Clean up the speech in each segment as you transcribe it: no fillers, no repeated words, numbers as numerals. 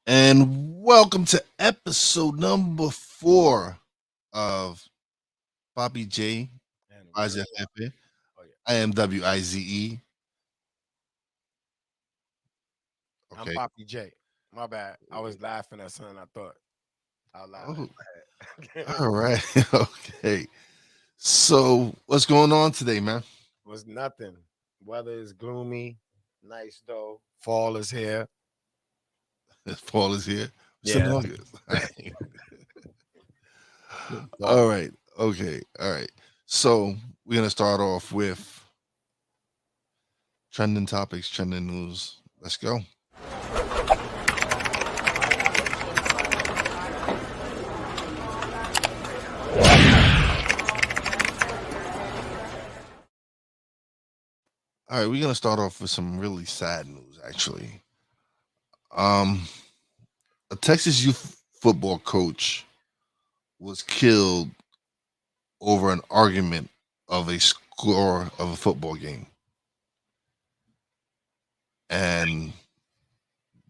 And welcome to episode number 4 of Papi Jae And Wize. Word Up. Oh yeah, I am Wize. I'm Okay. Papi J. My bad. I was laughing at something I thought out loud. Oh, Go ahead. all right. Okay. So, what's going on today, man? Was nothing. Weather is gloomy. Nice though. Fall is here. Paul is here. Still Yeah. in August. All right. Fall. All right. Okay. All right. So, we're going to start off with trending topics, trending news. Let's go. All right. We're going to start off with some really sad news, actually. Um, a Texas youth football coach was killed over an argument of a score of a football game. And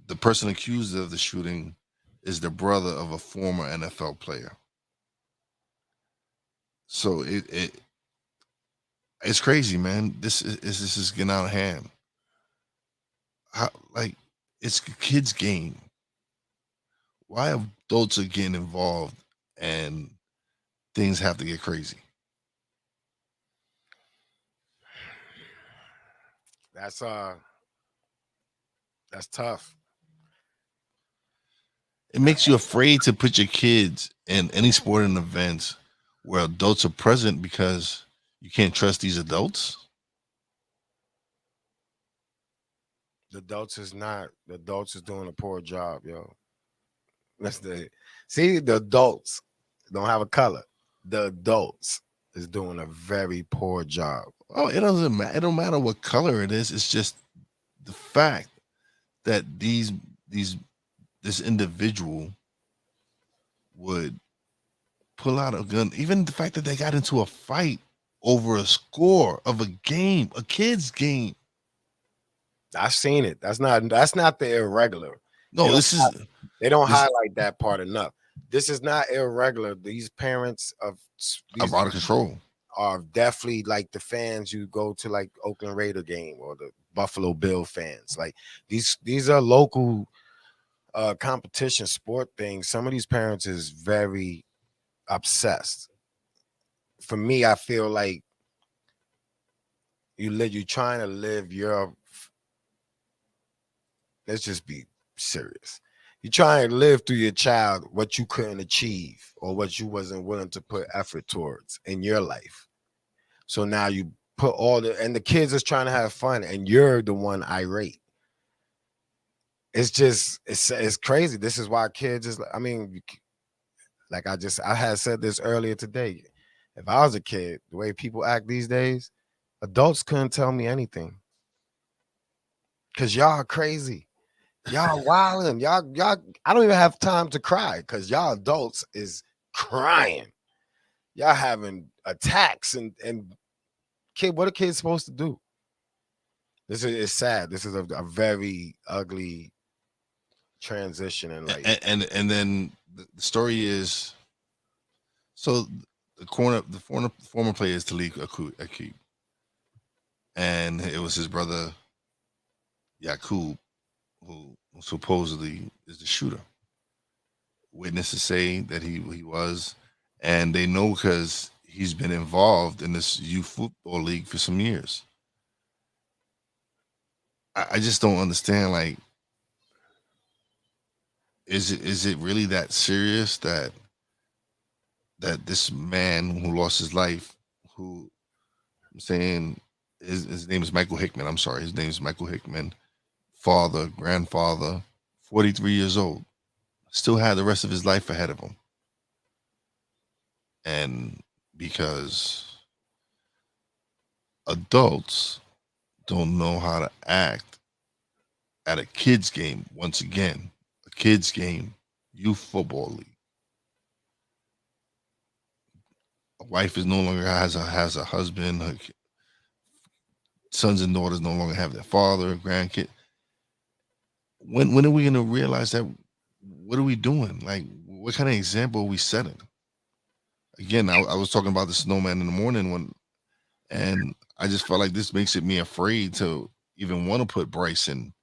the person accused of the shooting is the brother of a former NFL player. So it's crazy, man. This is getting out of hand. How, like, it's a kid's game. Why adults are getting involved and things have to get crazy? That's uh that's tough. It makes you afraid to put your kids in any sporting events where adults are present because you can't trust these adults. The adults is doing a poor job, yo. That's the adults don't have a color. The adults is doing a very poor job. Oh, it doesn't matter. It don't matter what color it is. It's just the fact that these this individual would pull out a gun. Even the fact that they got into a fight over a score of a game, a kid's game. I've seen it. That's not the irregular. They No, don't this is they don't this highlight that part enough. This is not irregular. These parents of these out of control. are definitely like the fans you go to like Oakland Raider game or the Buffalo Bill fans. Like these are local competition sport things. Some of these parents is very obsessed. For me, I feel like you trying to live your let's just be serious. You try and live through your child what you couldn't achieve or what you wasn't willing to put effort towards in your life. So now you put all the kids is trying to have fun and you're the one irate. It's just it's crazy. This is why kids is I mean, like I had said this earlier today. If I was a kid, the way people act these days, adults couldn't tell me anything. Cause y'all are crazy. Y'all wilding. Y'all, I don't even have time to cry because y'all adults is crying. Y'all having attacks and kid, what are kids supposed to do? This is it's sad. This is a very ugly transition in life. And then the story is so the former player is Talik Akib, and it was his brother Yakub who supposedly is the shooter. Witnesses say that he was, and they know because he's been involved in this youth football league for some years. I just don't understand. Like, is it really that serious that this man who lost his life, who I'm saying his name is Michael Hickman. I'm sorry, his name is Michael Hickman, father, grandfather, 43 years old, still had the rest of his life ahead of him. And because adults don't know how to act at a kids game, once again, a kids game, youth football league. A wife is no longer has a husband. Her sons and daughters no longer have their father, grandkid. When are we going to realize that what are we doing? Like, what kind of example are we setting? Again, I was talking about the snowman in the morning and I just felt like this makes it me afraid to even want to put Bryce in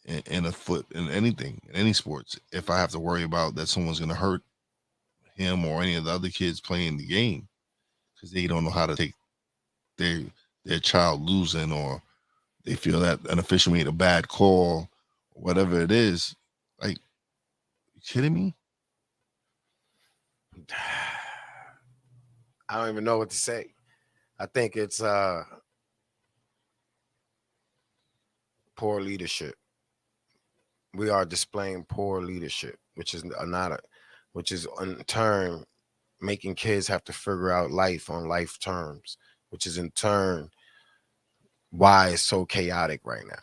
a foot in anything in any sports. If I have to worry about that someone's going to hurt him or any of the other kids playing the game because they don't know how to take their their child losing or they feel that an official made a bad call, whatever it is. Like, you kidding me? I don't even know what to say. I think it's poor leadership. We are displaying poor leadership, which is not a, which is in turn making kids have to figure out life on life terms, which is in turn why it's so chaotic right now.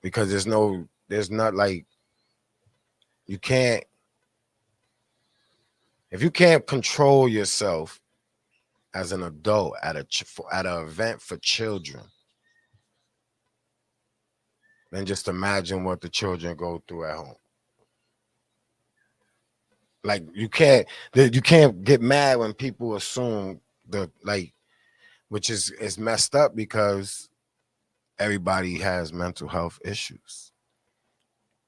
Because there's not like you can't if you can't control yourself as an adult at an event for children, then just imagine what the children go through at home. Like you can't get mad when people assume the like, which is messed up because everybody has mental health issues.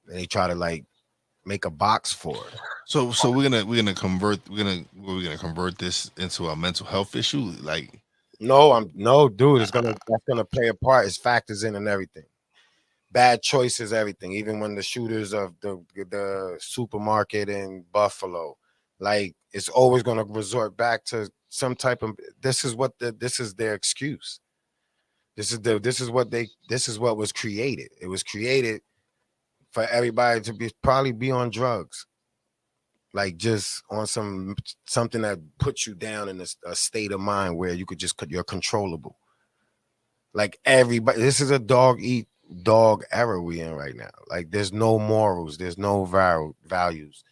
And they try to like make a box for it. So we're gonna convert this into a mental health issue. Like, No, dude. That's gonna play a part. It's factors in and everything. Bad choices, everything. Even when the shooters of the supermarket in Buffalo, like it's always gonna resort back to some type of. This is their excuse. This is what was created. It was created for everybody to probably be on drugs, like just on something that puts you down in a state of mind where you're controllable. Like everybody, this is a dog eat dog era we in right now. Like there's no morals, there's no values,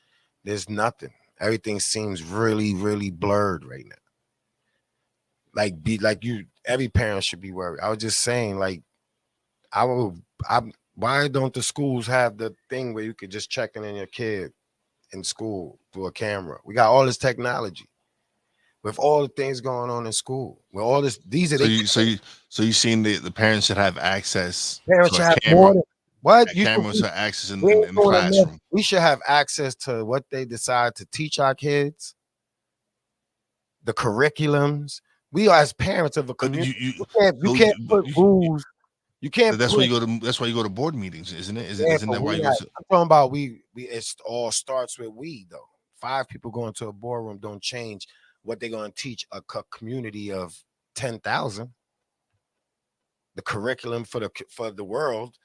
there's nothing. Everything seems really, really blurred right now. Like be like you, every parent should be worried. I was just saying, like, I will. I why don't the schools have the thing where you could just check in your kid in school through a camera? We got all this technology with all the things going on in school. With all this, these are so they you seen the parents should have access parents to a should have more camera, than what a you think cameras for access we ain't in the doing enough. classroom. We should have access to what they decide to teach our kids, the curriculums. We are as parents of a But community. you You so can't put rules. You can't that's why put you go to board meetings, isn't it? yeah, Isn't but that why we you go not. to? I'm talking about we. It all starts with we though. 5 people going to a boardroom don't change what they're going to teach a community of 10,000. The curriculum for the world,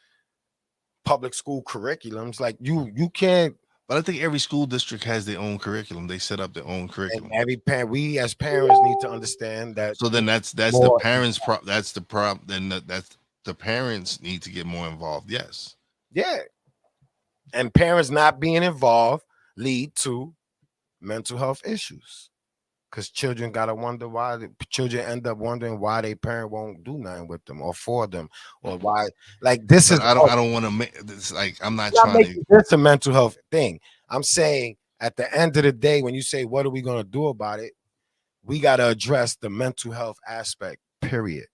public school curriculums, like you can't. But I think every school district has their own curriculum. They set up their own And curriculum. every parent, we as parents need to understand that So then that's the more. parents' That's the problem. Then that's the parents need to get more involved. Yes. Yeah, and parents not being involved lead to mental health issues. Because children gotta wonder why children end up wondering why their parent won't do nothing with them or for them, or why like this But is I don't want to make this like I'm not not trying to. making this a mental health thing. I'm saying at the end of the day, when you say what are we gonna do about it, we gotta address the mental health aspect, period.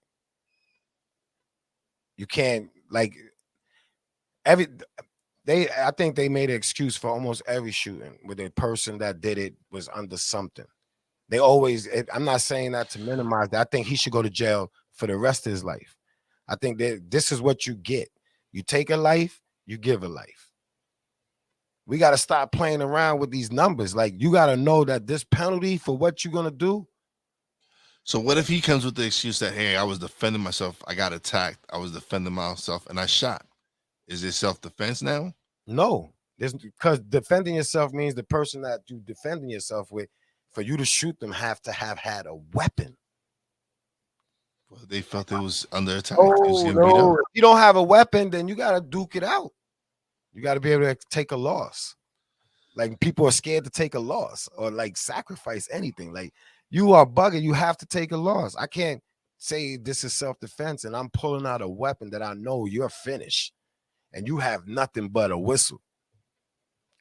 You can't like every I think they made an excuse for almost every shooting where the person that did it was under something. They always, I'm not saying that to minimize that. I think he should go to jail for the rest of his life. I think that this is what you get. You take a life, you give a life. We got to stop playing around with these numbers. Like, you got to know that this penalty for what you're going to do. So what if he comes with the excuse that, hey, I was defending myself, I got attacked, I was defending myself, and I shot? Is it self defense now? No, because defending yourself means the person that you defending yourself with, for you to shoot them, have to have had a weapon. Well, they felt it was under attack. It was Oh getting beat up. no! If you don't have a weapon, then you got to duke it out. You got to be able to take a loss. Like, people are scared to take a loss or like sacrifice anything. Like, you are bugging. You have to take a loss. I can't say this is self-defense and I'm pulling out a weapon that I know you're finished and you have nothing but a whistle.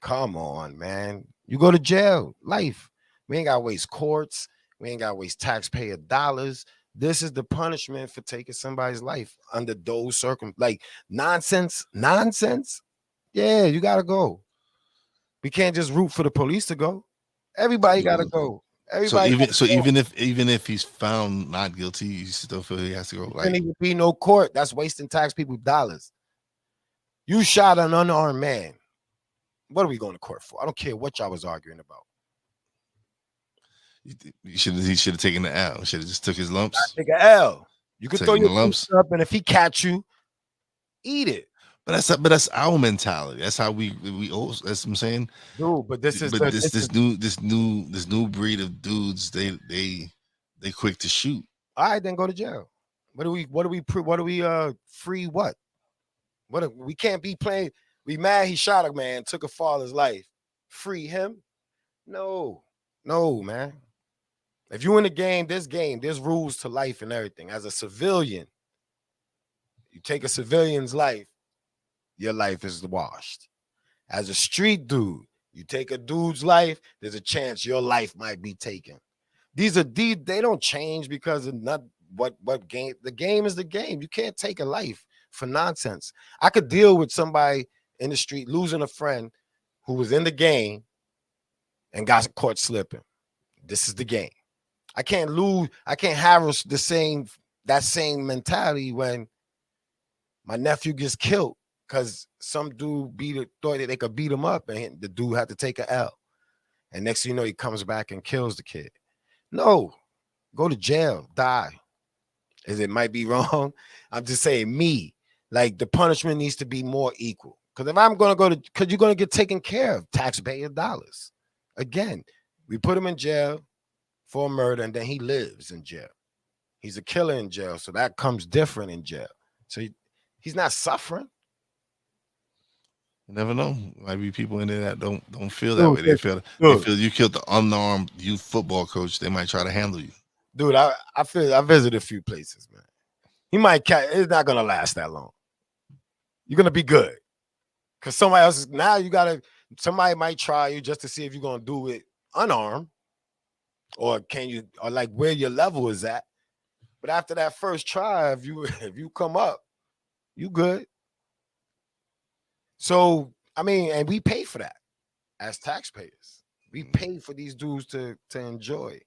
Come on, man. You go to jail, life. We ain't got to waste courts. We ain't got to waste taxpayer dollars. This is the punishment for taking somebody's life under those like nonsense. Yeah, you got to go. We can't just root for the police to go. Everybody got to go. So Everybody. even if he's found not guilty, you still feel he has to go. Like, there be no court. That's wasting tax people dollars. You shot an unarmed man. What are we going to court for? I don't care what y'all was arguing about. He should have taken the L. Should have just took his lumps. Take an L. You could throw your lumps up, and if he catch you, eat it. But that's our mentality. That's how we all. That's what I'm saying. Dude, but this new breed of dudes. They quick to shoot. All right, then go to jail. What do we free what? We can't be playing. We mad he shot a man, took a father's life. Free him? No, man. If you in the game, there's rules to life and everything. As a civilian, you take a civilian's life, your life is washed. As a street dude, you take a dude's life, there's a chance your life might be taken. They don't change because of not what game. The game is the game. You can't take a life for nonsense. I could deal with somebody in the street losing a friend who was in the game and got caught slipping. This is the game. I can't have that same mentality when my nephew gets killed because some dude thought that they could beat him up and the dude had to take an L. And next thing you know, he comes back and kills the kid. No, go to jail, die. It might be wrong. I'm just saying like the punishment needs to be more equal. Because if I'm going to because you're going to get taken care of, taxpayer dollars. Again, we put him in jail for murder and then he lives in jail. He's a killer in jail. So that comes different in jail. So he's not suffering. You never know. Might be people in there that don't feel that way. They feel you killed the unarmed youth football coach. They might try to handle you. Dude, I visited a few places, man. He might catch. It's not gonna last that long. You're gonna be good, cause somebody else somebody might try you just to see if you're gonna do it unarmed, or like where your level is at. But after that first try, if you come up, you good. So I mean, and we pay for that as taxpayers. We pay for these dudes to enjoy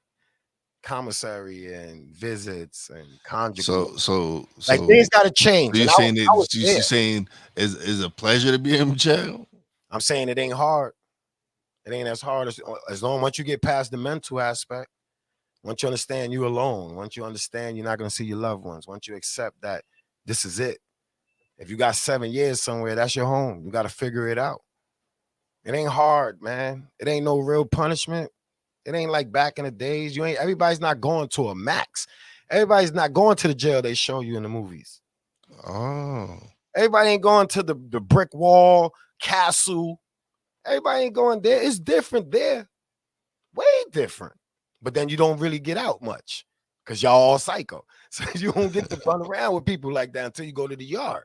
commissary and visits and conjugal. So like things got to change. So you're saying is a pleasure to be in jail? I'm saying it ain't hard. It ain't as hard as long once you get past the mental aspect. Once you understand you alone. Once you understand you're not going to see your loved ones. Once you accept that this is it. If you got 7 years somewhere, that's your home. You got to figure it out. It ain't hard, man. It ain't no real punishment. It ain't like back in the days. Everybody's not going to a max. Everybody's not going to the jail they show you in the movies. Oh. Everybody ain't going to the brick wall, castle. Everybody ain't going there. It's different there. Way different. But then you don't really get out much because y'all all psycho. So you don't get to run around with people like that until you go to the yard.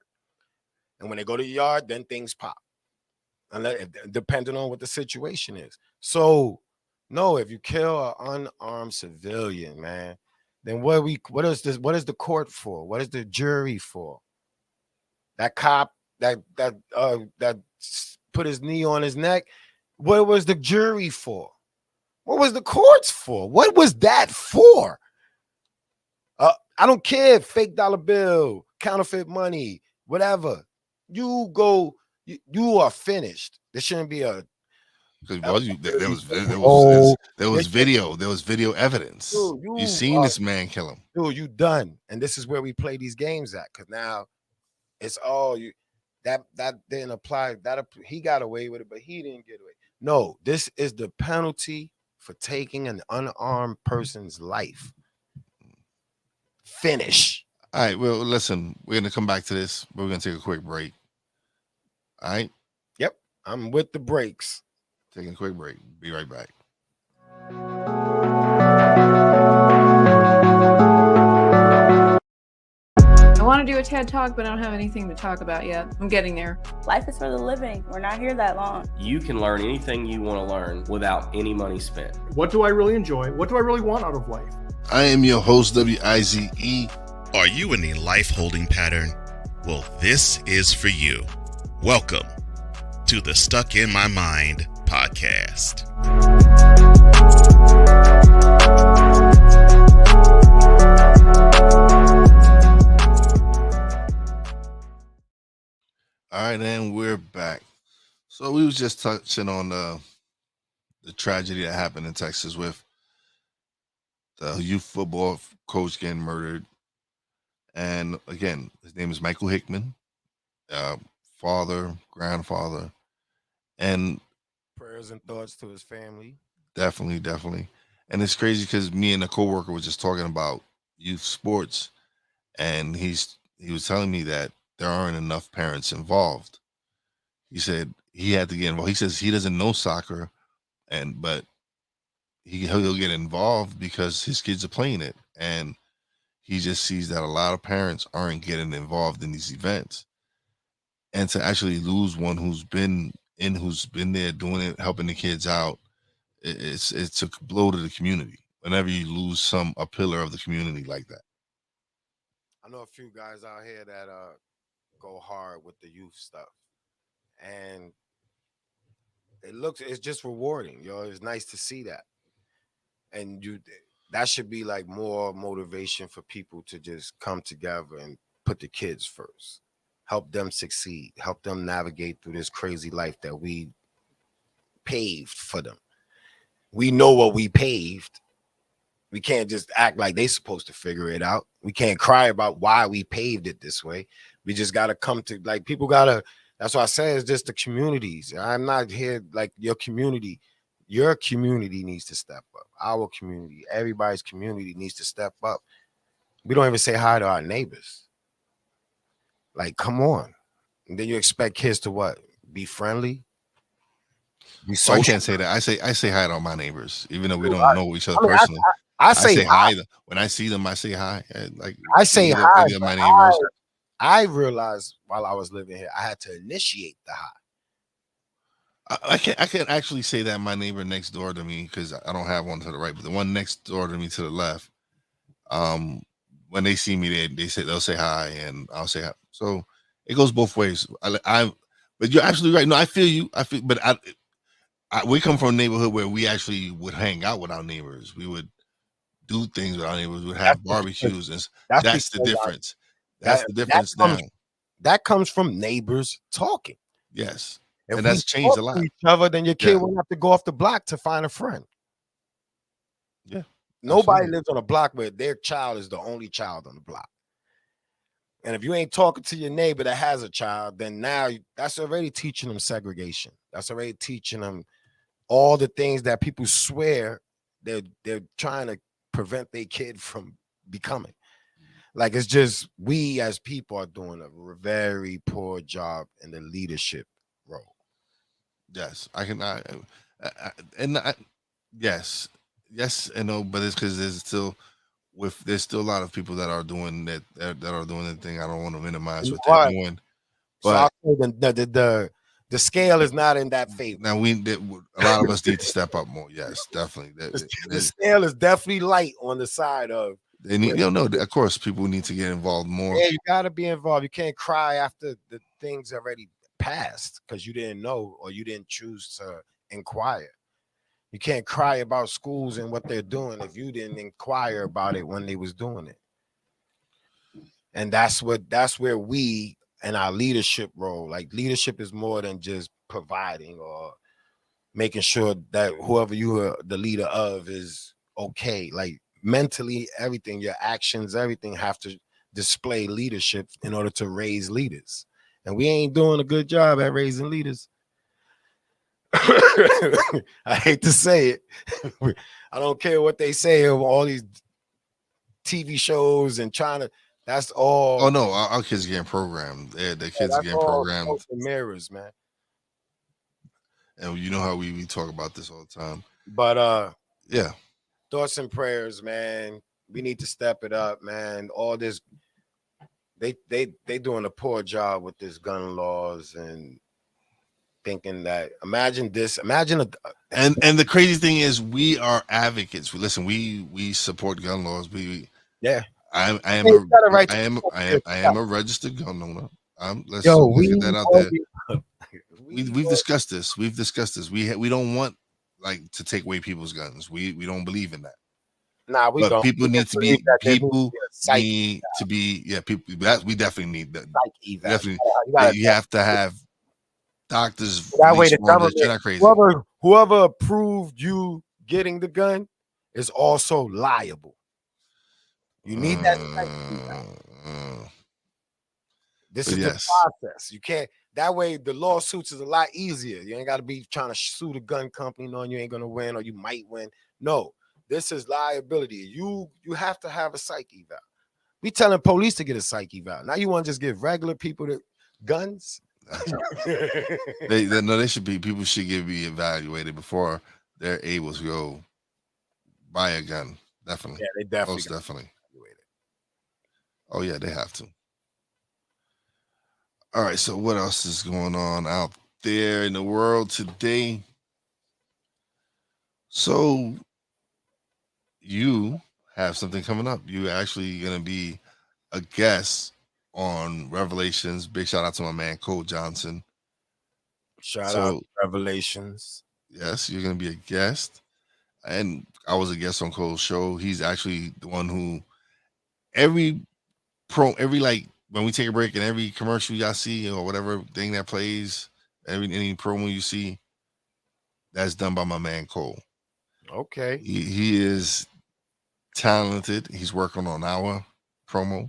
And when they go to the yard, then things pop. Depending on what the situation is. So, no, if you kill an unarmed civilian, man, then what is the court for? What is the jury for? That cop that put his knee on his neck, what was the jury for? What was the courts for? What was that for? I don't care, fake dollar bill, counterfeit money, whatever. You are finished. There shouldn't be a. There was video evidence. Dude, you seen this man kill him. Dude, you done. And this is where we play these games at. Because now it's all you. That didn't apply. He got away with it, but he didn't get away. No, this is the penalty for taking an unarmed person's life. Finish. All right. Well, listen, we're gonna come back to this. We're gonna take a quick break. All right. Yep. I'm with the breaks. Taking a quick break. Be right back. I want want to do a TED Talk, but I don't have anything to talk about yet. I'm getting there. Life is for the living. We're not here that long. You can learn anything you want to learn without any money spent. What do I really enjoy? What do I really want out of life? I am your host, Wize. Are you in a life holding pattern? Well, this is for you. Welcome to the Stuck in My Mind podcast. All right, and we're back. So we was just touching on the tragedy that happened in Texas with the youth football coach getting murdered. And again, his name is Michael Hickmon, father, grandfather, and Prayers and thoughts to his family. definitely. And it's crazy because me and a coworker was just talking about youth sports, and he was telling me that there aren't enough parents involved. He said he had to get involved. He says he doesn't know soccer, but he'll get involved because his kids are playing it, and he just sees that a lot of parents aren't getting involved in these events. And to actually lose one who's been there doing it, helping the kids out, it's a blow to the community whenever you lose a pillar of the community like that. I know a few guys out here that go hard with the youth stuff, and it's just rewarding, yo. It's nice to see that, and that should be like more motivation for people to just come together and put the kids first, help them succeed, help them navigate through this crazy life that we paved for them. We know what we paved. We can't just act like they're supposed to figure it out. We can't cry about why we paved it this way. We just got to come to, like, people got to, that's why I say it's just the communities. I'm not here, like, your community needs to step up. Our community, everybody's community needs to step up. We don't even say hi to our neighbors. Like, come on. And then you expect kids to what? Be friendly? Be So I social? can't say that. I say hi to all my neighbors, even though we don't know each other personally. I say hi. When I see them, I say hi. I say hi. Any of my neighbors. I realized while I was living here, I had to initiate the hi. I can't actually say that my neighbor next door to me, because I don't have one to the right, but the one next door to me to the left, when they see me, they'll say hi, and I'll say hi. So it goes both ways. But you're absolutely right. No, I feel you. But we come from a neighborhood where we actually would hang out with our neighbors. We would do things with our neighbors. We would have barbecues, and that's the difference. That's the difference now. That comes from neighbors talking. Yes. If and that's changed a lot. Each other, then your kid won't have to go off the block to find a friend. Yeah. Nobody lives on a block where their child is the only child on the block. And if you ain't talking to your neighbor that has a child, then now that's already teaching them segregation. That's already teaching them all the things that people swear they're trying to prevent their kid from becoming. Like, it's just, we as people are doing a very poor job in the leadership role. Yes, yes and no, but it's because there's still a lot of people that are doing that are doing the thing. I don't want to minimize what they're doing, but the scale is not in that favor. Now a lot of us need to step up more. Yes, definitely. The scale is definitely light on the side of. They need, of course, people need to get involved more. Yeah, you got to be involved. You can't cry after the things already passed because you didn't know or you didn't choose to inquire. You can't cry about schools and what they're doing if you didn't inquire about it when they was doing it. And that's where we and our leadership role, like, leadership is more than just providing or making sure that whoever you are the leader of is okay. Like, mentally, everything, your actions, everything have to display leadership in order to raise leaders. And we ain't doing a good job at raising leaders. I hate to say it. I don't care what they say of all these TV shows and trying to, that's all. Oh no, our kids getting programmed. The kids are getting programmed. Mirrors, man. And you know how we talk about this all the time. But yeah. Thoughts and prayers, man. We need to step it up, man. All this they doing a poor job with this gun laws and thinking that imagine and the crazy thing is we are advocates. Listen, we support gun laws. yeah. I am Hey, a you got a right I to am I am I am a registered gun owner. Let's Yo, get that out there. We've all- discussed this. We've discussed this. We don't want like to take away people's guns. We don't believe in that. Nah, we But don't. people We need just to believe be that there people psych need to be people. That we definitely need that. eval. Definitely, You gotta- you have to have doctors that way release the orders. government, You're not crazy. whoever approved you getting the gun is also liable. You need that psych eval. This But is yes. the process. You can't. That way, the lawsuits is a lot easier. You ain't got to be trying to sue the gun company knowing you ain't gonna win or you might win. No, this is liability. You have to have a psych eval. We telling police to get a psych eval. Now you want to just give regular people the guns? They should be. People should be evaluated before they're able to go buy a gun. Definitely. Yeah, they definitely Most got definitely. evaluated. Oh yeah, they have to. All right. So what else is going on out there in the world today? So you have something coming up. You actually gonna be a guest on Revelations. Big shout out to my man Cole Johnson. Shout out to Revelations. Yes, you're gonna be a guest. And I was a guest on Cole's show. He's actually the one who every like when we take a break and every commercial y'all see or whatever thing that plays, any promo you see, that's done by my man Cole. Okay. He is talented. He's working on our promo,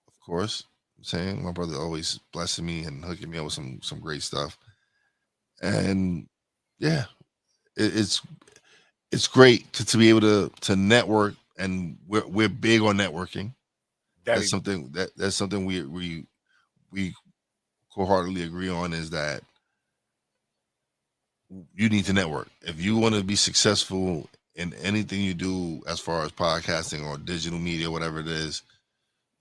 of course. I'm saying my brother always blessing me and hooking me up with some great stuff. And yeah, it's great to be able to network, and we're big on networking. That's something we wholeheartedly agree on, is that you need to network. If you want to be successful in anything you do as far as podcasting or digital media, whatever it is,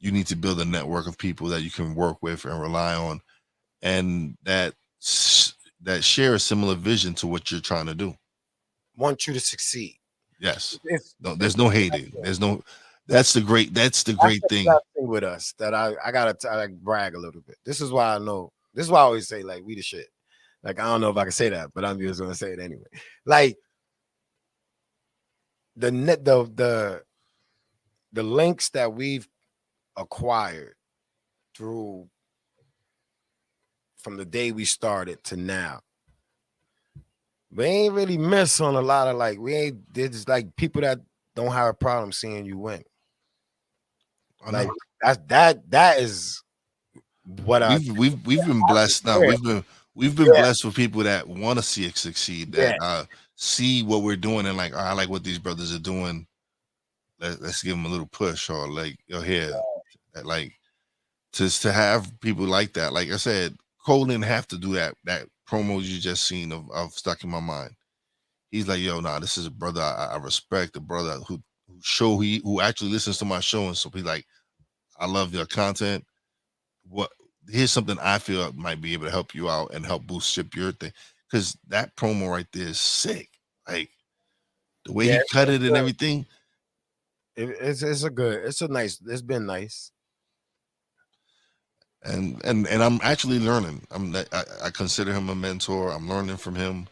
you need to build a network of people that you can work with and rely on, and that share a similar vision to what you're trying to do. Want you to succeed. Yes. No, there's no hating. That's the great thing with us that I gotta brag a little bit. This is why I know. This is why I always say like we the shit. Like I don't know if I can say that, but I'm just gonna say it anyway. Like the links that we've acquired through from the day we started to now, we ain't really miss on a lot of like there's like people that don't have a problem seeing you win. Like that is what we've been blessed now. We've been blessed with people that want to see it succeed, that see what we're doing and like, I like what these brothers are doing. Let's give them a little push, or like, here, like to have people like that. Like I said, Cole didn't have to do that promo you just seen of Stuck in My Mind. He's like, yo, nah, this is a brother I respect, a brother who actually listens to my show, and so he's like, I love your content. Here's something I feel might be able to help you out and help boost your thing. Because that promo right there is sick. Like the way he cut it and everything. It's been nice. And I'm actually learning. I consider him a mentor. I'm learning from him.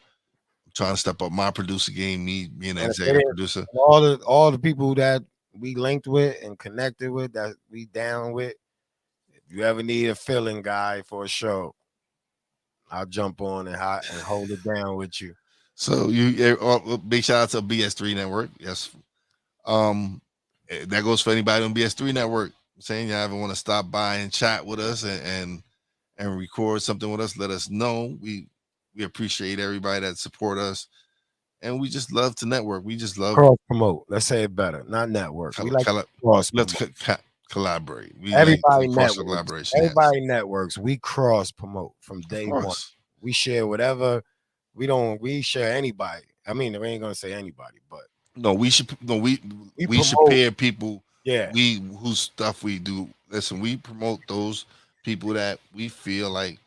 I'm trying to step up my producer game, me being an executive producer. All the people that we linked with and connected with, that we down with. If you ever need a filling guy for a show, I'll jump on and hold it down with you. So big shout out to BS3 Network. Yes. That goes for anybody on BS3 Network. I'm saying you ever want to stop by and chat with us and record something with us, let us know. We appreciate everybody that support us, and we just love to network. We just love cross promote. Let's say it better, not network. We like collaborate. Everybody networks. Collaboration. Everybody networks. We cross promote from day one. We share whatever. We share anybody. I mean, we ain't gonna say anybody, but we should should pair people. Whose stuff we do listen, we promote those people that we feel like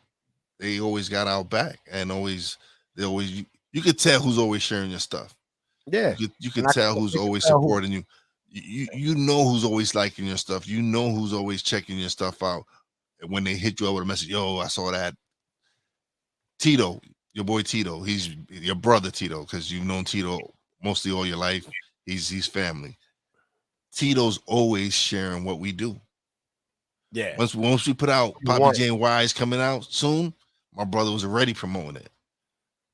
they always got our back, and you could tell who's always sharing your stuff. Yeah. You And could tell who's you can always tell who. supporting you. You know who's always liking your stuff. You know who's always checking your stuff out. And when they hit you up with a message, yo, I saw that. Tito, your boy Tito, he's your brother Tito, because you've known Tito mostly all your life. He's family. Tito's always sharing what we do. Yeah. Once we put out You Papi want Jae Wize coming out soon, my brother was already promoting it.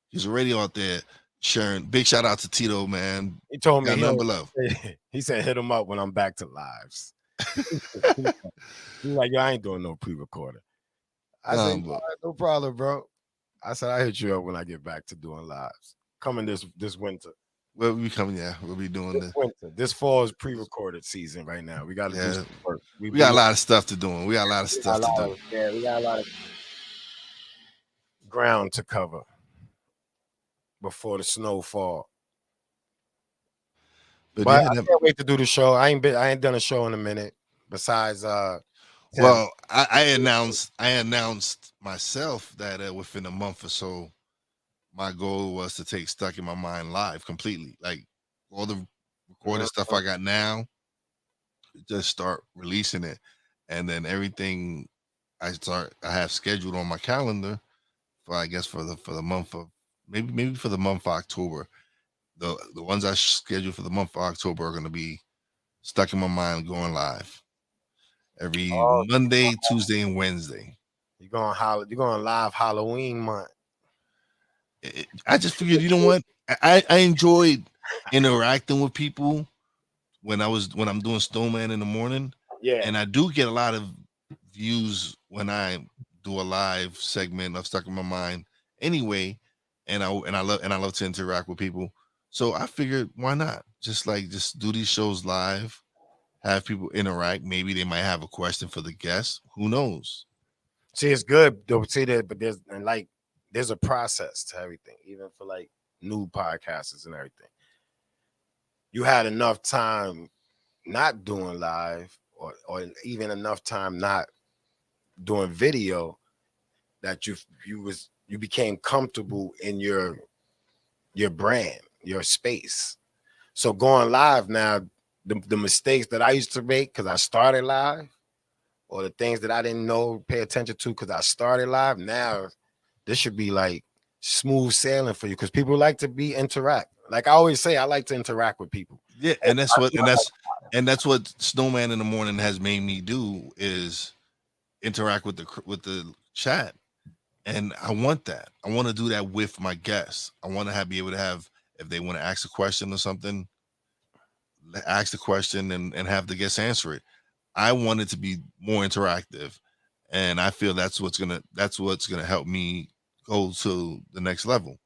He's already out there sharing. Big shout out to Tito, man. He told me Got number love. he said hit him up when I'm back to lives. He's like, yo, I ain't doing no pre-recording. I said, But "All right, no problem, bro." I said, I hit you up when I get back to doing lives. Coming this winter. we'll be coming. Yeah, we'll be doing This this. winter. This fall is pre-recorded season right now. We got to do some work. We got a lot of stuff to do. We got a lot of we stuff got a to lot do. of- yeah, we got a lot of ground to cover before the snow fall. But yeah, I can't wait to do the show. I ain't done a show in a minute. Besides, well, I announced myself that within a month or so, my goal was to take Stuck in My Mind live completely. Like all the recorded stuff I got now, just start releasing it, and then everything I have scheduled on my calendar for, I guess, for the month of maybe for the month of October. The ones I scheduled for the month of October are going to be Stuck in My Mind going live every Monday, Tuesday, and Wednesday. you're going live Halloween month. I just figured, you know what? I enjoyed interacting with people when I'm doing Snowman in the morning. Yeah. And I do get a lot of views when I do a live segment of Stuck in My Mind anyway. And I love to interact with people. So I figured, why not? Just do these shows live, have people interact. Maybe they might have a question for the guests. Who knows? See, it's good though. See that, but there's a process to everything, even for like new podcasters and everything. You had enough time not doing live, or even enough time not doing video, that you became comfortable in your brand, your space. So going live now, the mistakes that I used to make because I started live, or the things that I didn't know, pay attention to because I started live, now this should be like smooth sailing for you, because people like to interact. Like I always say, I like to interact with people. Yeah, and that's what Snowman in the Morning has made me do, is interact with the chat. And I want that. I want to do that with my guests. I want to be able to have, if they want to ask a question or something, ask the question and have the guests answer it. I want it to be more interactive, and I feel that's what's gonna help me go to the next level.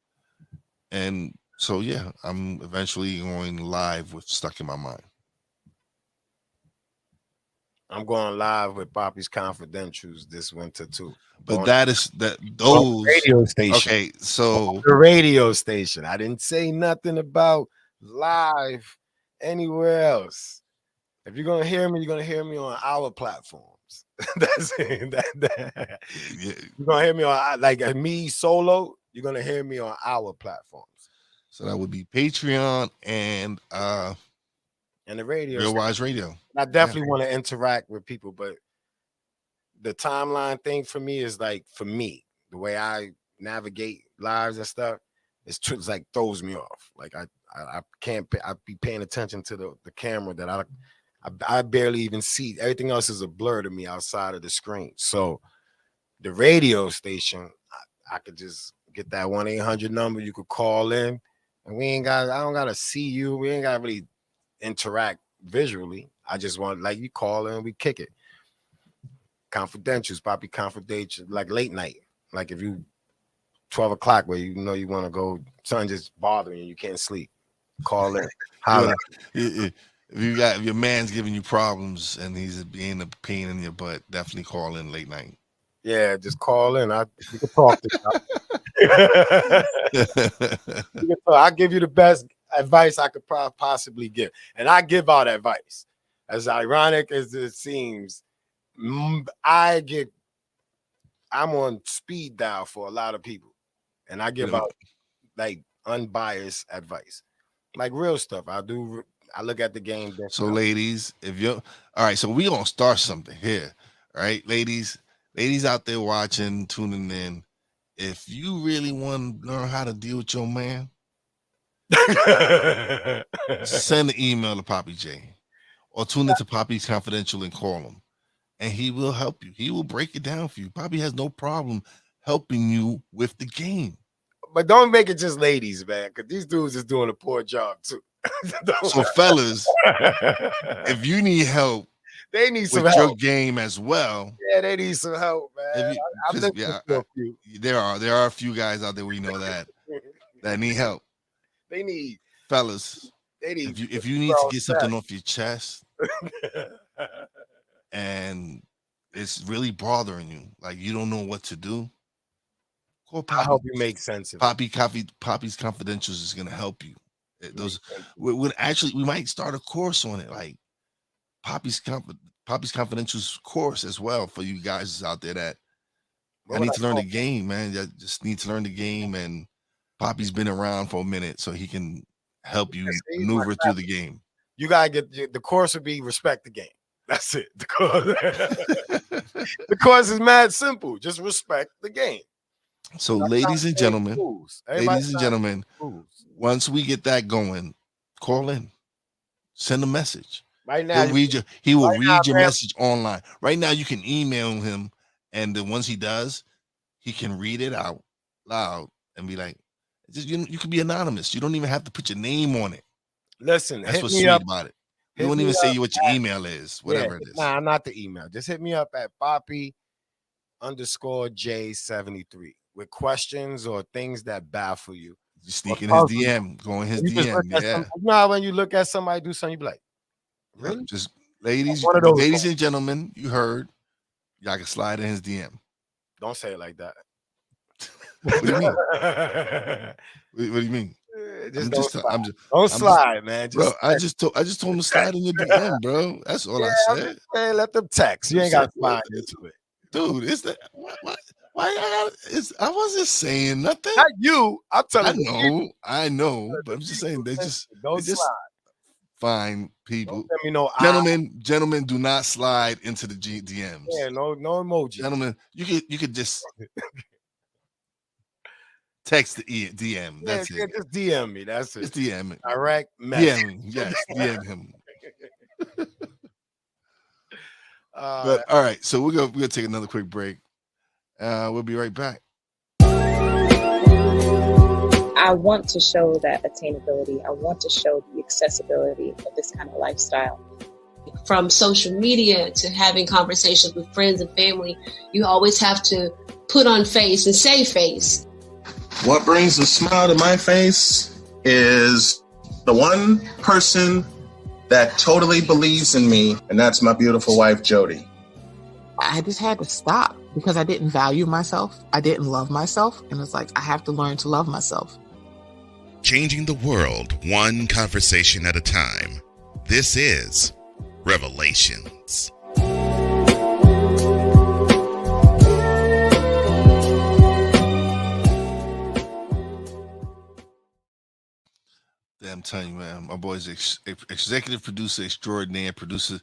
And so yeah, I'm eventually going live with Stuck in My Mind. I'm going live with Papi's Confidentials this winter too. But those radio station. Okay, so the radio station. I didn't say nothing about live anywhere else. If you're gonna hear me, you're gonna hear me on our platforms. That's it. You're gonna hear me on, like me solo. You're gonna hear me on our platforms. So that would be Patreon and the radio. Real Wise Radio. I definitely want to interact with people, but the timeline thing for me is like, for me, the way I navigate lives and stuff, it's like throws me off. Like I can't. I be paying attention to the camera that I barely even see. Everything else is a blur to me outside of the screen. So the radio station, I could just get that 1-800 number. You could call in, and I don't gotta see you. We ain't gotta really interact visually. I just want, like, you call in, we kick it. Confidentials, Papi Confidential, like late night. Like if you 12 o'clock where you know you want to go, something just bothering you can't sleep. Call in. If your man's giving you problems and he's being a pain in your butt, definitely call in late night. Yeah, just call in. You can talk to you. I'll give you the best advice I could possibly give. And I give out advice. As ironic as it seems, I'm on speed dial for a lot of people, and I give out like unbiased advice, like real stuff. I look at the game different. So, ladies, if you're all right, so we gonna start something here, all right, ladies out there watching, tuning in. If you really want to learn how to deal with your man, send an email to Papi Jae, or tune into Papi's Confidential and call him, and he will help you. He will break it down for you. Papi has no problem helping you with the game. But don't make it just ladies, man, because these dudes is doing a poor job too. So, fellas, if you need help, they need some with help. your game as well. Yeah, they need some help, man. There are a few guys out there we know that need help. They need fellas. They need if you need to get something off your chest, and it's really bothering you, like you don't know what to do, call Papi. I hope you make sense of Papi's Confidentials is gonna help you. We might start a course on it, like Papi's Confidentials course as well for you guys out there that I need to learn the game, man. You just need to learn the game, and Papi's been around for a minute, so he can help you maneuver through the game. You gotta get the course would be respect the game. That's it. The course is mad simple. Just respect the game. So, ladies and gentlemen, once we get that going, call in, send a message. Right now, he will read your message online. Right now, you can email him, and then once he does, he can read it out loud and be like, you can be anonymous. You don't even have to put your name on it. Listen, that's what's sweet about it. You won't even say what your email is, whatever it is. Nah, not the email. Just hit me up at Papi_J73 with questions or things that baffle you. You sneak in his DM, go in his DM. Yeah. When you look at somebody do something, you be like, really? Just ladies and gentlemen, you heard. Y'all can slide in his DM. Don't say it like that. What do you mean? What do you mean? Don't slide, man. I just told him to slide in your DM, bro. That's all I said. Hey, let them text. You ain't got to slide into it, dude. It's that. Why I wasn't saying nothing. Not you. I'm telling you. I know, but I'm just saying they just fine people. Let me know, gentlemen, do not slide into the DMs. Yeah, no emoji. Gentlemen, you could just text the DM. That's it. Just DM me. That's it. Just DM me. Direct message. DM, yes, DM him. But all right, so we're gonna take another quick break. We'll be right back. I want to show that attainability. I want to show the accessibility of this kind of lifestyle. From social media to having conversations with friends and family, you always have to put on face and say face. What brings a smile to my face is the one person that totally believes in me, and that's my beautiful wife, Jody. I just had to stop because I didn't value myself. I didn't love myself. And it's like, I have to learn to love myself. Changing the world one conversation at a time. This is Revelations. I'm telling you, man, my boy's executive producer extraordinaire, producer.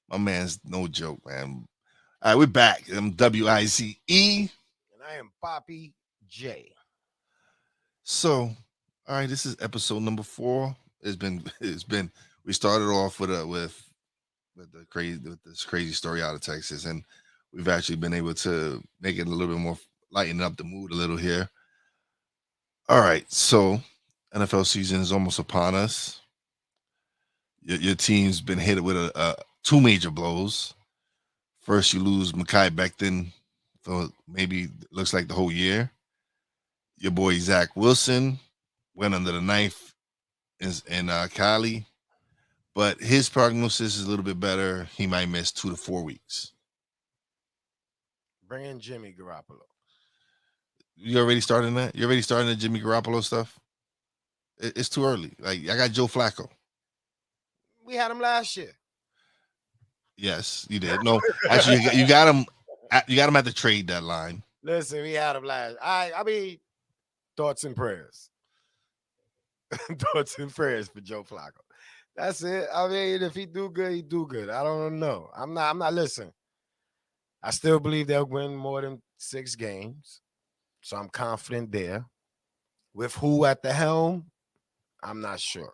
My man's no joke, man. All right, we're back. I'm Wize. And I am Papi Jae. So, all right, this is episode number 4. It's been. We started off with this crazy story out of Texas, and we've actually been able to make it a little bit more, lighten up the mood a little here. All right, so NFL season is almost upon us. Your team's been hit with 2 major blows. First, you lose Mekhi Becton for maybe looks like the whole year. Your boy Zach Wilson went under the knife in Cali, but his prognosis is a little bit better. He might miss 2 to 4 weeks. Bring in Jimmy Garoppolo. You already starting that? You already starting the Jimmy Garoppolo stuff? It's too early. Like, I got Joe Flacco. We had him last year. Yes, you did. No, actually, you got him. You got him at the trade deadline. Listen, we had him last. I mean, thoughts and prayers. Thoughts and prayers for Joe Flacco. That's it. I mean, if he do good, he do good. I don't know. I'm not listening. I still believe they'll win more than 6 games. So I'm confident there. With who at the helm, I'm not sure.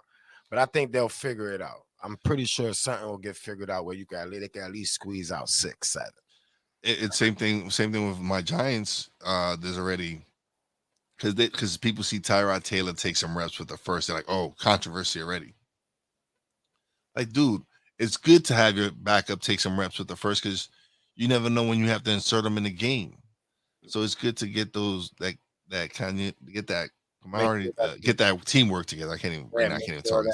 But I think they'll figure it out. I'm pretty sure something will get figured out where they can at least squeeze out 6, 7. It's same thing with my Giants. There's already because people see Tyrod Taylor take some reps with the first. They're like, oh, controversy already. Like, dude, it's good to have your backup take some reps with the first because you never know when you have to insert them in the game. So it's good to get those that kind of get that camaraderie, get that teamwork together. I can't even talk.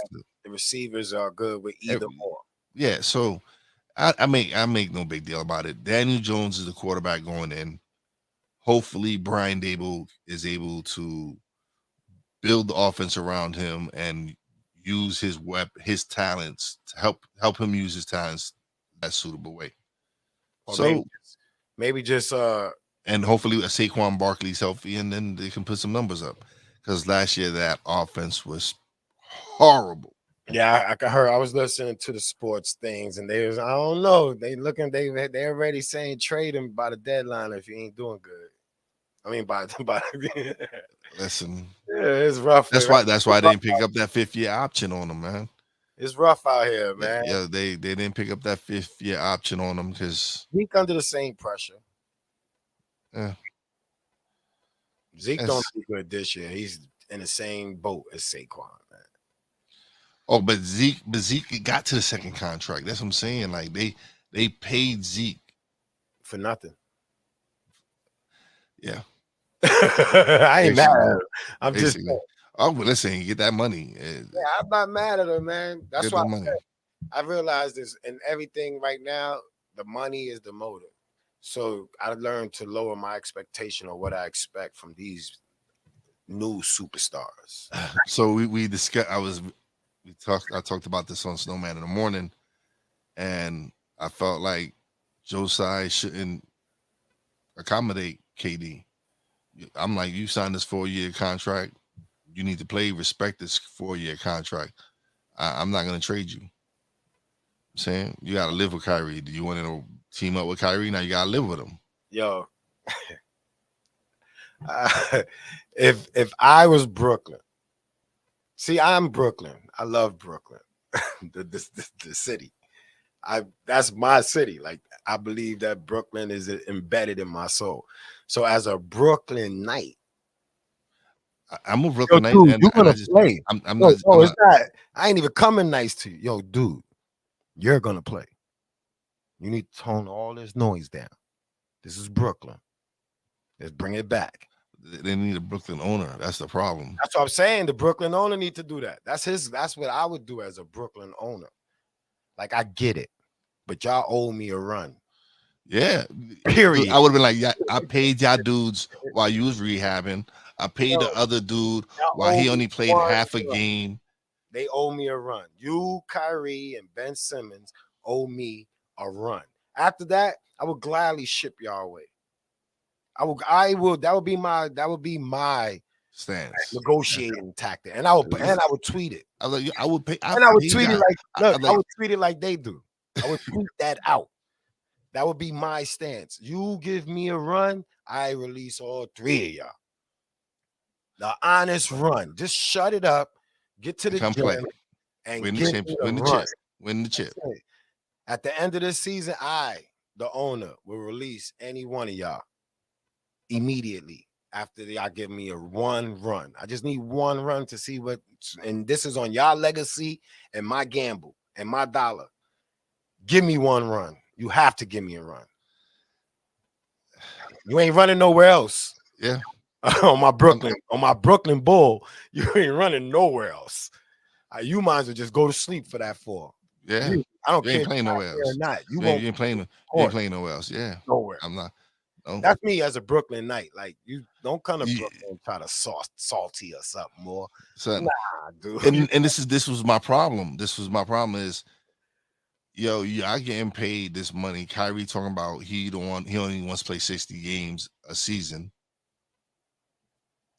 The receivers are good with either or. Yeah, so I make no big deal about it. Daniel Jones is the quarterback going in. Hopefully, Brian Dable is able to build the offense around him and use his talents to help him use his talents that suitable way. Or so maybe just and hopefully Saquon Barkley's healthy, and then they can put some numbers up. Because last year that offense was horrible. Yeah, I heard. I was listening to the sports things, and they was, I don't know. They already saying trade him by the deadline if he ain't doing good. I mean, by listen, yeah, it's rough. That's why they didn't pick up that 5th-year option on him, man. It's rough out here, man. Yeah, they didn't pick up that 5th-year option on him because Zeke under the same pressure. Yeah, Zeke don't do good this year. He's in the same boat as Saquon, man. Oh, but Zeke got to the second contract. That's what I'm saying. Like they paid Zeke for nothing. Yeah. I ain't mad at him. I'm just saying. Oh, but listen, you get that money. Yeah, I'm not mad at him, man. That's why I realized this in everything right now, the money is the motive. So I learned to lower my expectation of what I expect from these new superstars. So we discussed. I talked about this on Snowman in the morning, and I felt like Josiah shouldn't accommodate KD. I'm like, you signed this 4-year contract. You need to play, respect this 4-year contract. I'm not going to trade you. I'm saying you got to live with Kyrie. Do you want to team up with Kyrie? Now you got to live with him. Yo, if I was Brooklyn, see, I'm Brooklyn. I love Brooklyn, the city. That's my city. Like, I believe that Brooklyn is embedded in my soul. So as a Brooklyn Knight, I'm a Brooklyn Knight. Dude, you're gonna play. It's not. I ain't even coming nice to you. Yo, dude, you're gonna play. You need to tone all this noise down. This is Brooklyn. Let's bring it back. They need a Brooklyn owner. That's the problem. That's what I'm saying. The Brooklyn owner need to do that. That's what I would do as a Brooklyn owner. Like, I get it, but y'all owe me a run. Yeah. Period. I would have been like, yeah, I paid y'all dudes while you was rehabbing. I paid the other dude while he only played half a game. They owe me a run. You, Kyrie, and Ben Simmons owe me a run. After that, I would gladly ship y'all away. That would be my stance, negotiating tactic. And I would tweet it. I would tweet it like they do. I would tweet that out. That would be my stance. You give me a run, I release all 3 of y'all. The honest run. Just shut it up. Get to the gym and win the chip. At the end of this season, the owner, will release any one of y'all immediately after y'all give me a one run. I just need one run to see what, and this is on y'all legacy and my gamble and my dollar. Give me one run. You have to give me a run. You ain't running nowhere else. Yeah. on my Brooklyn Bull, you ain't running nowhere else. You might as well just go to sleep for that 4. Yeah. I don't care. You ain't playing nowhere else. Or not. You ain't playing nowhere else. Yeah. Nowhere. I'm not. No. That's me as a Brooklyn Knight. Like, you don't come to Brooklyn and try to salty us up more. Son, nah, dude. And this was my problem. This was my problem is yo, y'all getting paid this money. Kyrie talking about he only wants to play 60 games a season.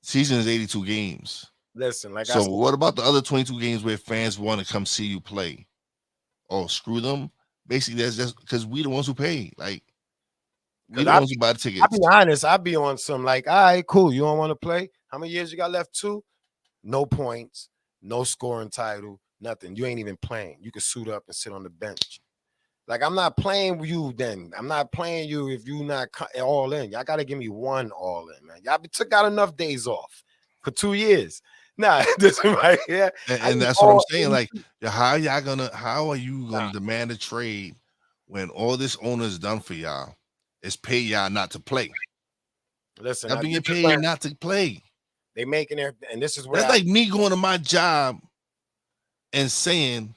Season is 82 games. Listen, like I So said, what about the other 22 games where fans want to come see you play? Oh, screw them. Basically, that's just because we the ones who pay. Like, we the ones who buy the tickets. I'll be honest, I'll be on some like, all right, cool. You don't want to play? How many years you got left? 2? No points, no scoring title, nothing. You ain't even playing. You can suit up and sit on the bench. Like, I'm not playing with you then. I'm not playing you if you not all in. Y'all got to give me one all in, man. Y'all took out enough days off for 2 years. Nah, this right here. And that's what I'm saying. Like, how are you gonna demand a trade when all this owner is done for y'all is pay y'all not to play? Listen, I've been getting paid not to play. They making their, and this is where that's like me going to my job and saying,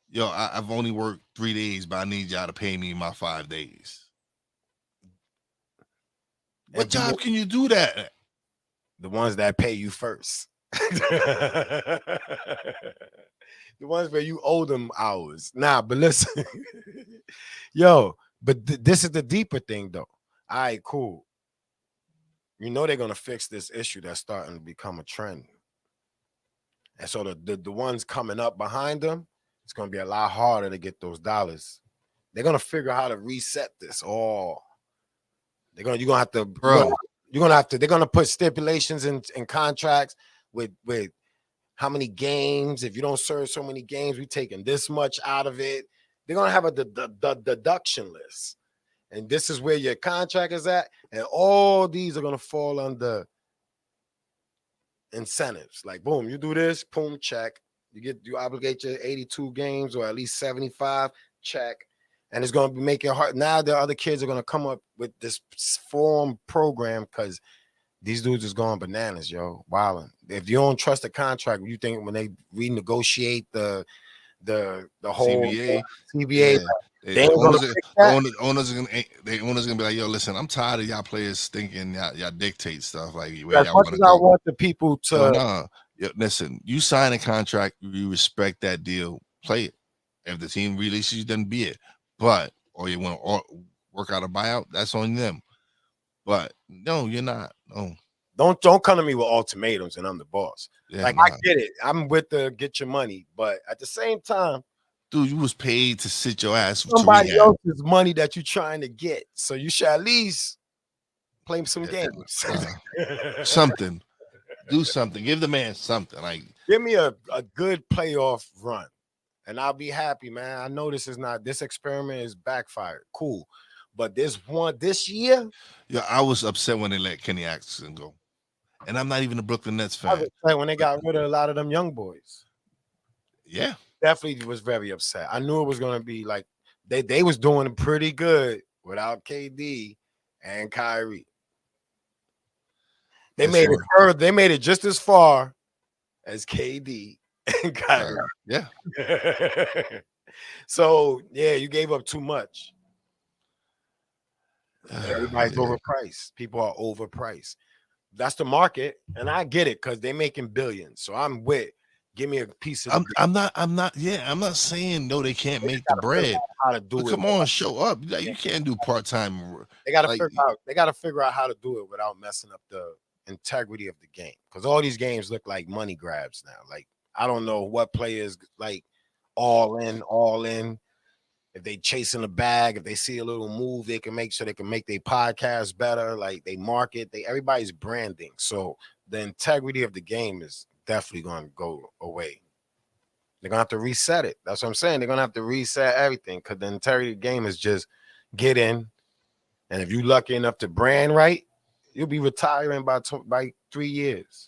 yo, I've only worked 3 days, but I need y'all to pay me my 5 days. What job can you do that? The ones that pay you first. The ones where you owe them hours. Nah, but listen. Yo, but this is the deeper thing, though. All right, cool. You know they're gonna fix this issue that's starting to become a trend. And so the ones coming up behind them, it's gonna be a lot harder to get those dollars. They're gonna figure out how to reset this. They're gonna have to, bro. They're gonna put stipulations in contracts with how many games. If you don't serve so many games, we're taking this much out of it. They're gonna have a deduction list. And this is where your contract is at. And all these are going to fall under incentives. Like, boom, you do this, boom, check. You obligate your 82 games or at least 75, check. And it's going to be making it hard. Now the other kids are going to come up with this form program because these dudes is going bananas, yo. Wilding. If you don't trust the contract, you think when they renegotiate the whole CBA. CBA, The owners are gonna be like, yo, listen, I'm tired of y'all players thinking y'all dictate stuff like where y'all want to go. I want the people to listen. You sign a contract, you respect that deal, play it. If the team releases you, then be it. But or you want to work out a buyout, that's on them. But no, you're not. No. Don't come to me with ultimatums and I'm the boss. Yeah, like, I get it. I'm with the get your money, but at the same time, dude, you was paid to sit your ass. Somebody else's money that you're trying to get, so you should at least play some games. Something, do something. Give the man something. Like, give me a good playoff run, and I'll be happy, man. I know this experiment is backfired. Cool, but this year, yeah, I was upset when they let Kenny Atkinson go. And I'm not even a Brooklyn Nets fan. I was upset when they got rid of a lot of them young boys. Yeah. Definitely was very upset. I knew it was going to be like they was doing pretty good without KD and Kyrie. They made it further. They made it just as far as KD and Kyrie. Yeah. So, yeah, you gave up too much. Everybody's overpriced. People are overpriced. That's the market, and I get it because they're making billions. So I'm with. Give me a piece of. I'm not. Yeah, I'm not saying no. They can't make the bread. How to do it? Come on, show up. Like, you can't do part-time. They got to figure out. They got to figure out how to do it without messing up the integrity of the game. Because all these games look like money grabs now. Like, I don't know what players like all in. If they chasing a bag, if they see a little move, they can make sure they can make their podcast better. Like, they market, everybody's branding. So the integrity of the game is definitely going to go away. They're going to have to reset it. That's what I'm saying. They're going to have to reset everything because the integrity of the game is just get in. And if you're lucky enough to brand right, you'll be retiring by 3 years.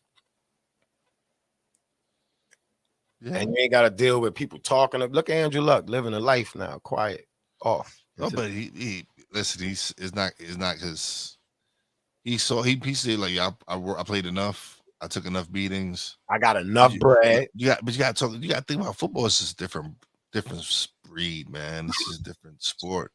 Yeah. And you ain't got to deal with people talking. Look at Andrew Luck living a life now, quiet, off. No, but he listen. It's not because he said like I played enough. I took enough beatings. I got enough bread. You got to think about football. It's just different breed, man. This is a different sport.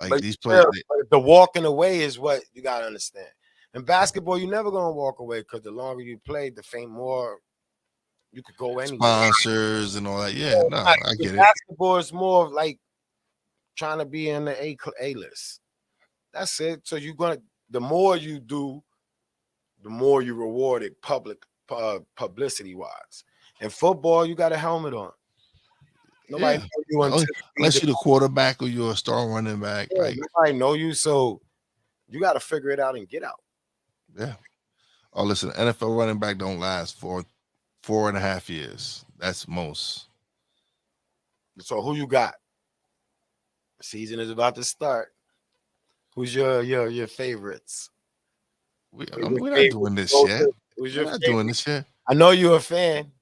Like, but these players, the walking away is what you got to understand. In basketball, you're never gonna walk away because the longer you play, the more You could go anywhere. Sponsors and all that. Yeah, no, I get it. Basketball is more of like trying to be in the A list. That's it. So the more you do, the more you rewarded publicity wise. In football, you got a helmet on. Nobody know you unless you're the quarterback or you're a star running back. Yeah, like nobody know you, so you got to figure it out and get out. Yeah. Oh, listen, NFL running back don't last for 4.5 years. That's most. So who you got? The season is about to start. Who's your favorites? We're not doing this yet. We're not doing this yet. I know you're a fan.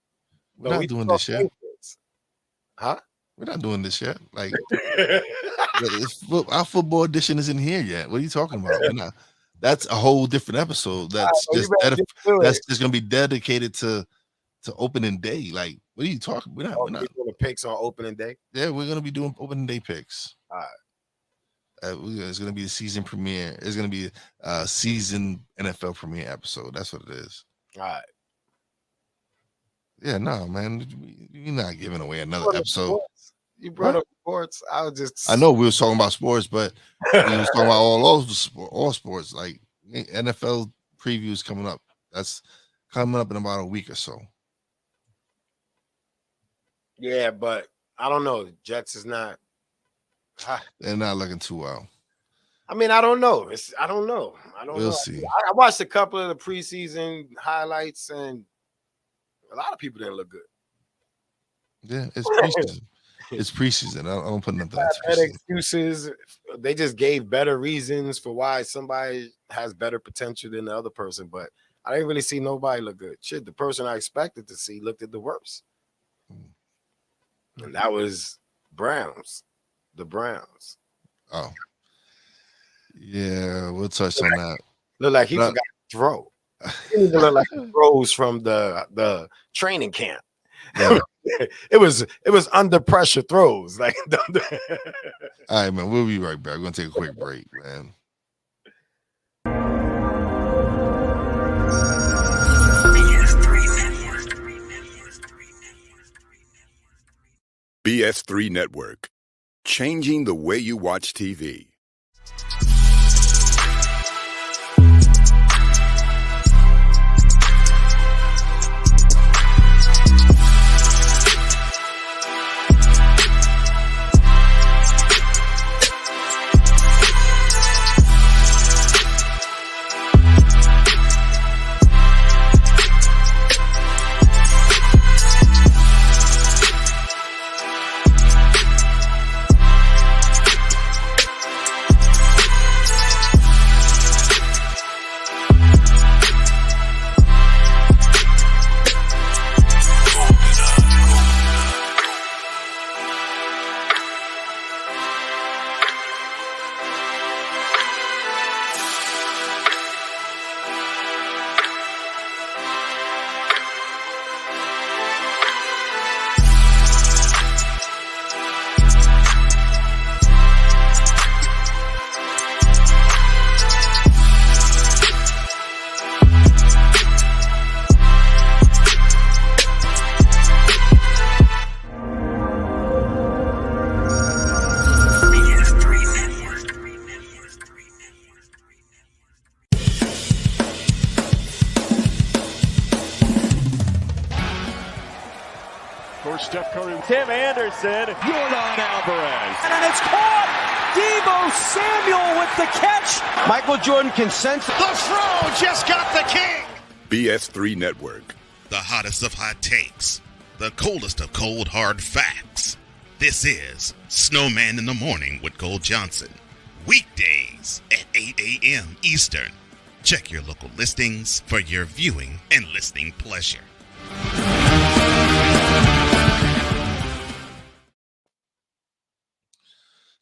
We're not doing this yet. Huh? We're not doing this yet. Like our football edition isn't here yet. What are you talking about? We're not. That's a whole different episode. That's just gonna be dedicated to opening day. Like, what are you talking? We're not doing the picks on opening day. Yeah, we're gonna be doing opening day picks. All right. It's gonna be the season premiere. It's gonna be a season NFL premiere episode. That's what it is. All right. Yeah, no, man, you're not giving away another episode. You brought up sports. I know we were talking about sports, but we was talking about all sports. Like NFL previews coming up. That's coming up in about a week or so. Yeah, but I don't know. Jets is not. They're not looking too well. I mean, I don't know. I don't know. We'll see. I watched a couple of the preseason highlights, and a lot of people didn't look good. Yeah, it's preseason. It's preseason. I don't put nothing. Better excuses. They just gave better reasons for why somebody has better potential than the other person. But I didn't really see nobody look good. Shit, the person I expected to see looked at the worst. And that was Browns. The Browns. Oh. Yeah, we'll touch on that. Look like he forgot to throw. He didn't look like he throws from the training camp. Yeah. It was under pressure throws. Like all right, man. We'll be right back. We're gonna take a quick break, man. BS3 Network. Changing the way you watch TV. Steph Curry, Tim Anderson, Jordan Alvarez. And it's caught! Deebo Samuel with the catch. Michael Jordan consents. The throw just got the king. BS3 Network. The hottest of hot takes. The coldest of cold hard facts. This is Snowman in the Morning with Cole Johnson. Weekdays at 8 a.m. Eastern. Check your local listings for your viewing and listening pleasure.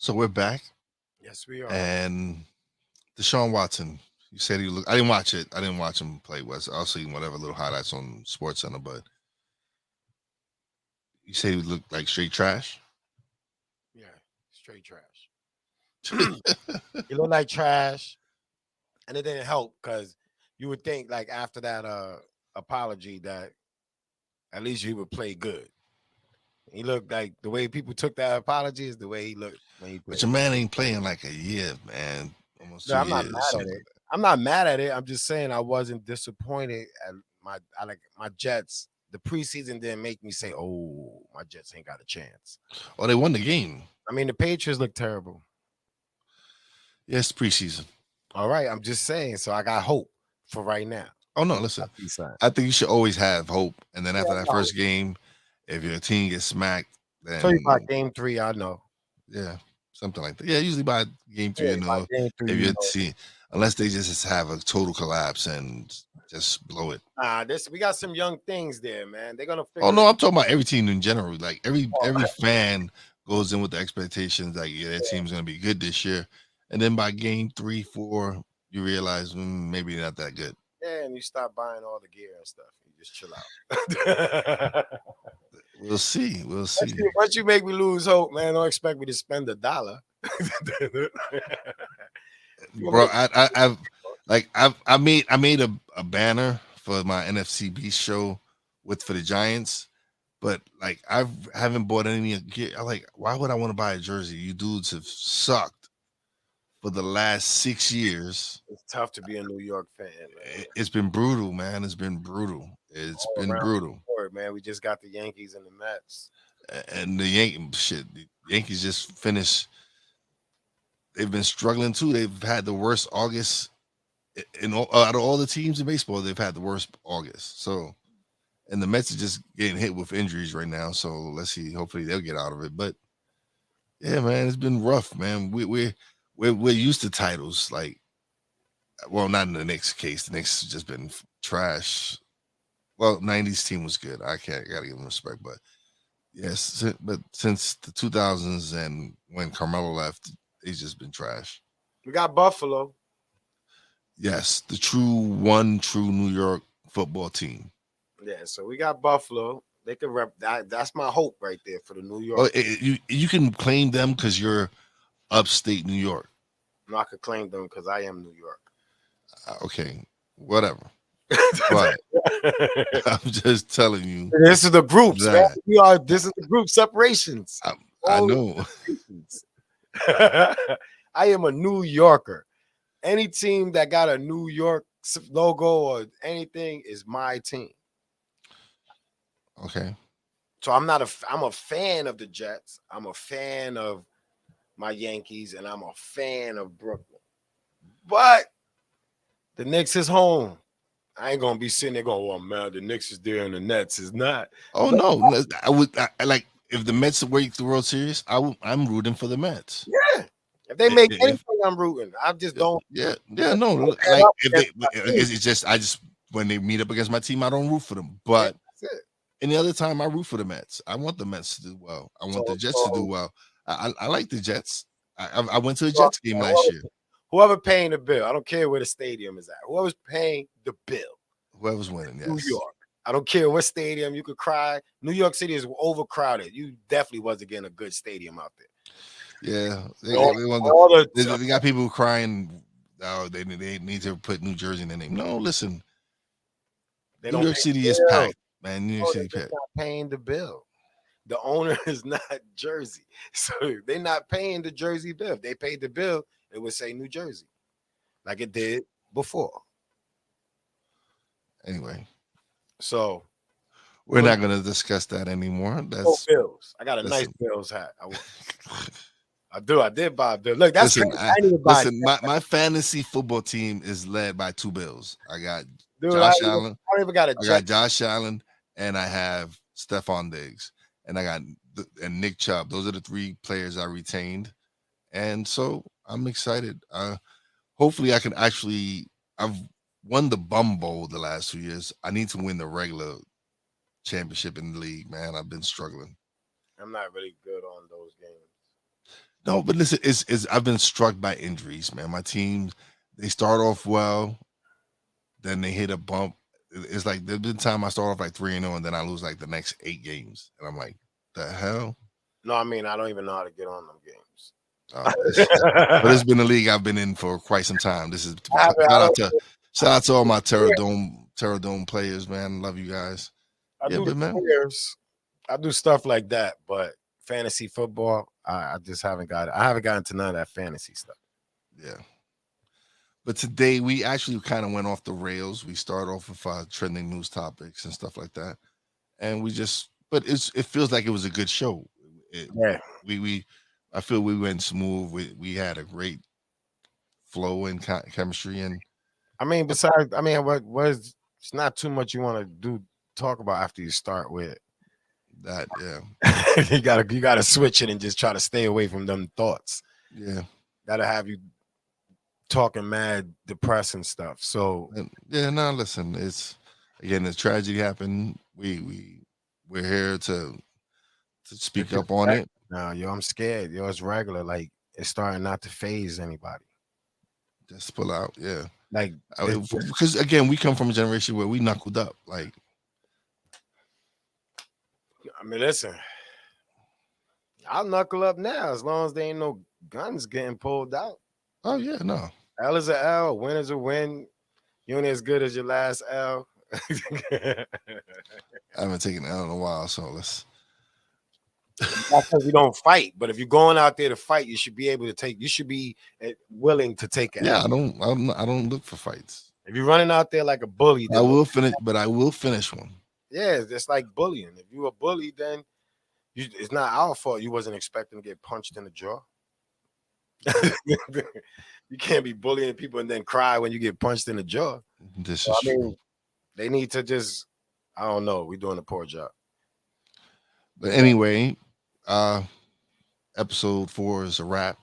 So we're back. Yes, we are. And Deshaun Watson, you said he looked. I didn't watch it. I didn't watch him play. I'll see whatever little highlights on Sports Center, but you said he looked like straight trash. Yeah, straight trash. He looked like trash, and it didn't help because you would think like after that apology that At least you would play good. He looked like the way people took that apology is the way he looked when he played. But your man ain't playing like a year, man. Almost 2 I'm years. not mad at it. I'm not mad at it. I'm just saying I wasn't disappointed at my Jets. The preseason didn't make me say, "Oh, my Jets ain't got a chance." Oh, they won the game. I mean, the Patriots look terrible. Yes, preseason. All right, I'm just saying. So I got hope for right now. Oh no, listen. I think you should always have hope, and then after that first game, if your team gets smacked, then tell you about game 3. I know. Yeah, something like that. Yeah, usually by game 3, if your team, unless they just have a total collapse and just blow it. We got some young things there, man. They're gonna figure. Oh no, I'm talking about every team in general. Like every fan goes in with the expectations like their team's gonna be good this year, and then by game 3, 4, you realize maybe not that good. Yeah, and you stop buying all the gear and stuff. You just chill out. We'll see. Once you make me lose hope, man, don't expect me to spend $1. Bro, I made a banner for my NFC Beast show for the Giants, but like I haven't bought any gear. I'm like, why would I want to buy a jersey? You dudes have sucked for the last 6 years. It's tough to be a New York fan, man. It's been brutal, man. It's been brutal. Man. We just got the Yankees and the Mets. And the Yankees just finished. They've been struggling too. They've had the worst August out of all the teams in baseball. They've had the worst August. So, and the Mets are just getting hit with injuries right now. So let's see. Hopefully they'll get out of it. But yeah, man, it's been rough, man. We're used to titles. Like, well, not in the Knicks case. The Knicks just been trash. Well, 90s team was good. I gotta give them respect, but yes, but since the 2000s and when Carmelo left, he's just been trash. We got Buffalo. Yes, the true New York football team. Yeah, so we got Buffalo. They can rep that. That's my hope right there for the New York. Oh, you can claim them because you're upstate New York. No, I could claim them because I am New York. Okay, whatever. But I'm just telling you. This is the groups, man. This is the group separations. I know. I am a New Yorker. Any team that got a New York logo or anything is my team. Okay. So I'm a fan of the Jets. I'm a fan of my Yankees, and I'm a fan of Brooklyn. But the Knicks is home. I ain't gonna be sitting there going, "Well, man, the Knicks is there and the Nets is not." Oh no, I like if the Mets wake the World Series, I'm rooting for the Mets. Yeah, if they make anything, I'm rooting. I just don't. Yeah, no. Like it's just when they meet up against my team, I don't root for them. But any other time, I root for the Mets. I want the Mets to do well. I want the Jets to do well. I like the Jets. I went to a Jets game last year. Whoever paying the bill, I don't care where the stadium is at. Whoever's paying the bill, whoever's winning, yes. New York. I don't care what stadium. You could cry. New York City is overcrowded. You definitely wasn't getting a good stadium out there. Yeah, they got people crying. Oh, they need to put New Jersey in their name. No, listen. New York City is packed, man. New York City packed. Not paying the bill. The owner is not Jersey, so they're not paying the Jersey bill. If they paid the bill, it would say New Jersey, like it did before. Anyway, so we're not going to discuss that anymore. That's Bills. I got a nice Bills hat. I do. I did buy a bill. Look, that's my fantasy football team is led by 2 Bills. I got Josh Allen. I even got I got Josh Allen, and I have Stephon Diggs, and I got Nick Chubb. Those are the 3 players I retained, and so I'm excited. Hopefully, I can I've won the Bum Bowl the last 2 years. I need to win the regular championship in the league, man. I've been struggling. I'm not really good on those games. No, but listen, I've been struck by injuries, man. My team, they start off well, then they hit a bump. It's like there's been time I start off like 3-0, and then I lose like the next 8 games, and I'm like, the hell? No, I mean I don't even know how to get on them games. But it's been a league I've been in for quite some time. This is shout out to all my Terra Dome players, man. Love you guys. I Yeah, do but man, prayers. I do stuff like that, but fantasy football, I just haven't got it. I haven't gotten to none of that fantasy stuff. yeah. But today we actually kind of went off the rails. We started off with trending news topics and stuff like that, and but it feels like it was a good show. Yeah, I feel we went smooth. We had a great flow and chemistry, and I mean, besides, I mean, was it's not too much you want to talk about after you start with that. Yeah, you gotta switch it and just try to stay away from them thoughts. Yeah, that'll have you talking mad, depressing stuff. So no, listen, it's again, the tragedy happened. We're here to speak up on it. Now, yo, I'm scared. Yo, it's regular. Like it's starting not to phase anybody. Just pull out, yeah. Like because again, we come from a generation where we knuckled up. Like, I mean, listen, I'll knuckle up now as long as there ain't no guns getting pulled out. Oh yeah, no. L is a L, win is a win. You ain't as good as your last L. I haven't taken an L in a while, so let's. Not because we don't fight, but if you're going out there to fight, you should be able to take. You should be willing to take it. Yeah, I don't look for fights. If you're running out there like a bully, I will finish, but I will finish one. Yeah, it's like bullying. If you a bully, then it's not our fault. You wasn't expecting to get punched in the jaw. You can't be bullying people and then cry when you get punched in the jaw. This is true. They need to just. I don't know. We're doing a poor job. But anyway, episode 4 is a wrap.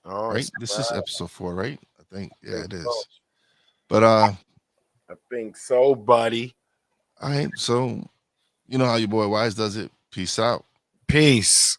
Oh, right? This is episode 4, right? I think. Yeah, it is. But I think so, buddy. All right. So you know how your boy Wise does it. Peace out. Peace.